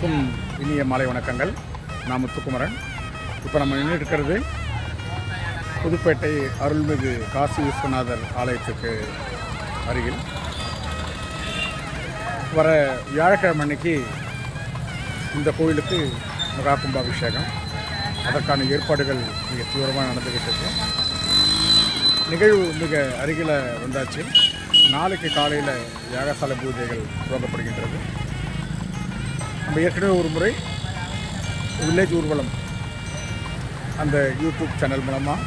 அனைவருக்கும் இனிய மாலை வணக்கங்கள். நான் முத்துக்குமரன். இப்போ நம்ம நின்று இருக்கிறது புதுப்பேட்டை அருள்மிகு காசி விஸ்வநாதர் ஆலயத்துக்கு அருகில். வர வியாழக்கிழமை அன்னைக்கு இந்த கோயிலுக்கு மகா கும்பாபிஷேகம். அதற்கான ஏற்பாடுகள் மிக தீவிரமாக நடந்துக்கிட்டு இருக்கு. நிகழ்வு மிக அருகில் வந்தாச்சு. நாளைக்கு காலையில் யாகசாலை பூஜைகள் துவங்கப்படுகின்றது. நம்ம ஏற்கனவே ஒரு முறை வில்லேஜ் ஊர்வலம் அந்த யூடியூப் சேனல் மூலமாக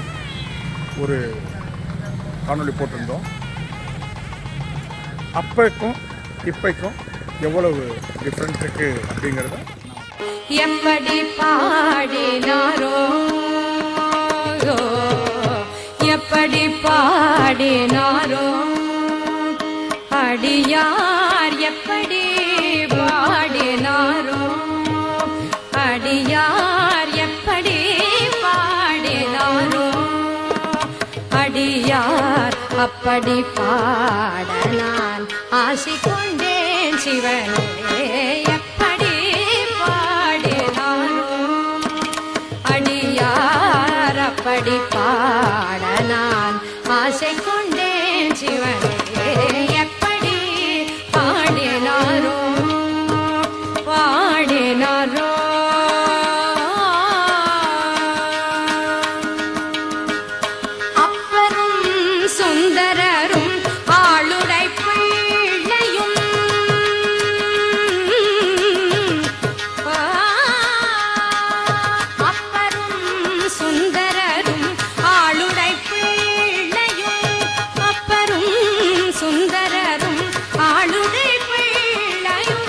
ஒரு காணொளி போட்டிருந்தோம். அப்போக்கும் இப்போக்கும் எவ்வளவு டிஃப்ரெண்ட் இருக்கு அப்படிங்கிறத எப்படி பாடினாரோ எப்படி பாடினாரோ அடியார் எப்படி பாடினாரோ அடியார் எப்படி பாடினாரோ அடியார் அப்படி பாட நான் ஆசி கொண்டேன் சிவனே எப்படி பாடினாரோ அடியார் அப்படி பாட நான் ஆசை கொண்டேன் சிவனே எப்படி பாடினாரோ பாடினாரோ அப்பரும் சுந்தரரும் ஆளுடை பிள்ளையும் அப்பரும் சுந்தரரும் ஆளுடை பிள்ளையும் அப்பரும் சுந்தரரும் ஆளுடை பிள்ளையும்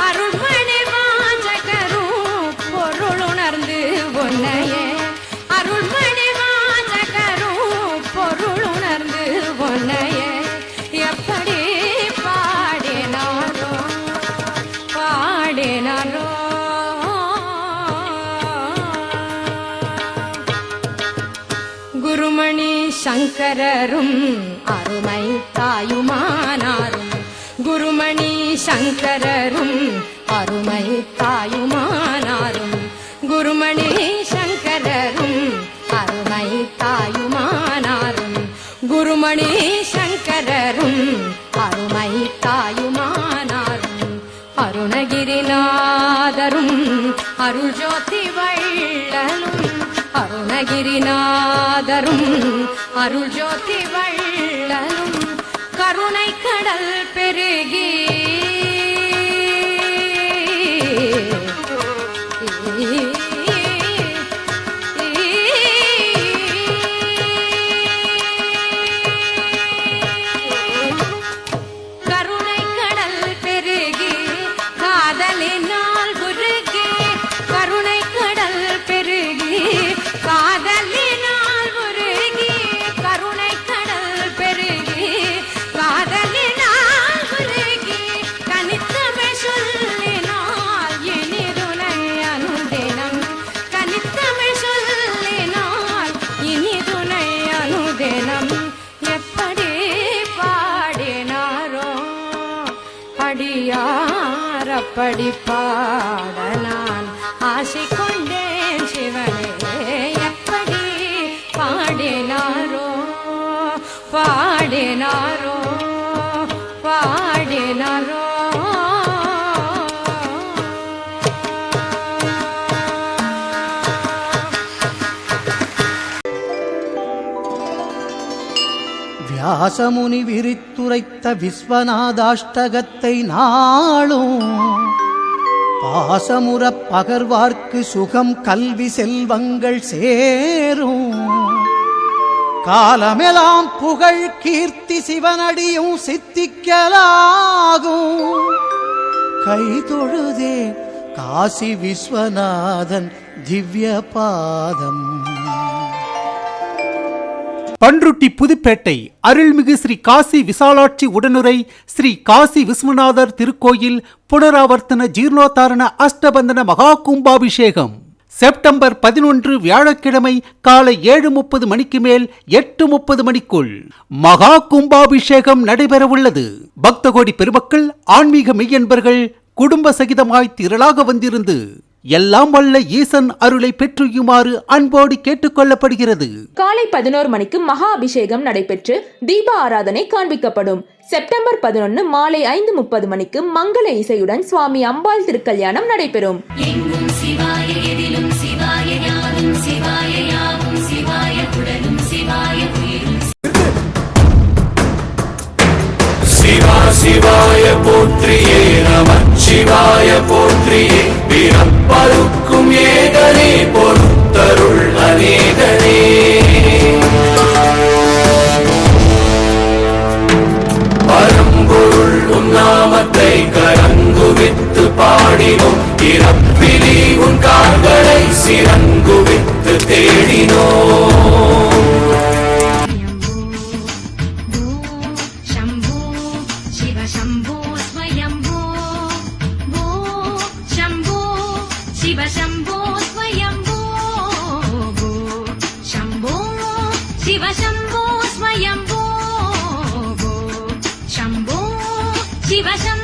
அருள்மணி வாசகரும் பொருளுணர்ந்து ஒன்னையே அருள்மணி வாசகரும் பொருளுணர்ந்து ஒன்னையே எப்படி பாடினாரோ பாடினாரோ குருமணி சங்கரரும் அருமை தாயுமானாரும் குருமணி சங்கரரும் அருமை தாயுமானாரும் குருமணி சங்கரரும் அருமை தாயுமானாரும் குருமணி சங்கரரும் அருமை தாயுமானாரும் அருணகிரிநாதரும் அருள் ஜோதி வள்ளலும் அருணகிரிநாதரும் அருள் ஜோதி வள்ளலும் கருணை கடல் பெருகி கருணை கடல் பெருகி காதலினால் குருகி கருணை கடல் பெருகி காதலினால் குருகி கருணை கடல் பெருகி காதலினால் குருகி கனித்தமிழ் சொல்லினால் இனிதுணை அனுதினம் கனித்தமிழ் சொல்லினால் இனிதுணை அனுதினம் எப்படி பாடினாரோ அடியார் அப்படி பாட நான் ஆசை கொண்டேன் சிவனே எப்படி பாடினாரோ பாடினாரோ பாடினாரோ வியாசமுனி விரித்துரைத்த விஸ்வநாதாஷ்டகத்தை நாளும் பாசமுறப் பகர்வார்க்கு சுகம் கல்வி செல்வங்கள் சேரும் காலமெல்லாம் புகழ் கீர்த்தி சிவனடியும் சித்திக்கலாகும் கை தொழுதே காசி விஸ்வநாதன் திவ்ய பாதம். பன்ருட்டி புதுப்பேட்டை அருள்மிகு ஸ்ரீ காசி விசாலாட்சி உடனுரை ஸ்ரீ காசி விஸ்வநாதர் திருக்கோயில் புனராவர்த்தன ஜீர்ணோத்தாரண அஷ்டபந்தன மகா கும்பாபிஷேகம் செப்டம்பர் 11 வியாழக்கிழமை காலை 7:30 மணிக்கு மேல் 8:30 மணிக்குள் மகா கும்பாபிஷேகம் நடைபெறவுள்ளது. பக்தகோடி பெருமக்கள், ஆன்மீக மெய்யன்பர்கள், குடும்ப சகிதமாய் திரளாக வந்திருந்து எல்லாம் வல்ல ஈசன் அருளை பெற்றுயுமாறு அன்போடு கேட்டுக்கொள்ளப்படுகிறது. காலை 11 மணிக்கு மகா அபிஷேகம் நடைபெற்று தீப ஆராதனை காண்பிக்கப்படும். செப்டம்பர் 11 மாலை 5:30 மணிக்கு மங்கள இசையுடன் சுவாமி அம்பாள் திருக்கல்யாணம் நடைபெறும். எங்கும் சிவாய எதிலும் சிவாய யாரும் சிவாய யாவும் சிவாய குடலும் சிவாய உயிரும் சிவா சிவாய போற்றியே நமச்சிவாய போற்றியே பிறப்பருக்கும் ஏகனே பொறுத்தருள் அநேகனே பரம்பொருள் உன் நாமத்தை கரங்குவித்து பாடினோம் இறப்பிலி உன் கால்களை சிறங்குவித்து தேடினோம். शम्भो शिव शम्भो स्वयम्भो भो शम्भो शिव शम्भो स्वयम्भो भो शम्भो शिव शम्भो स्वयम्भो भो शम्भो शिव शम्भो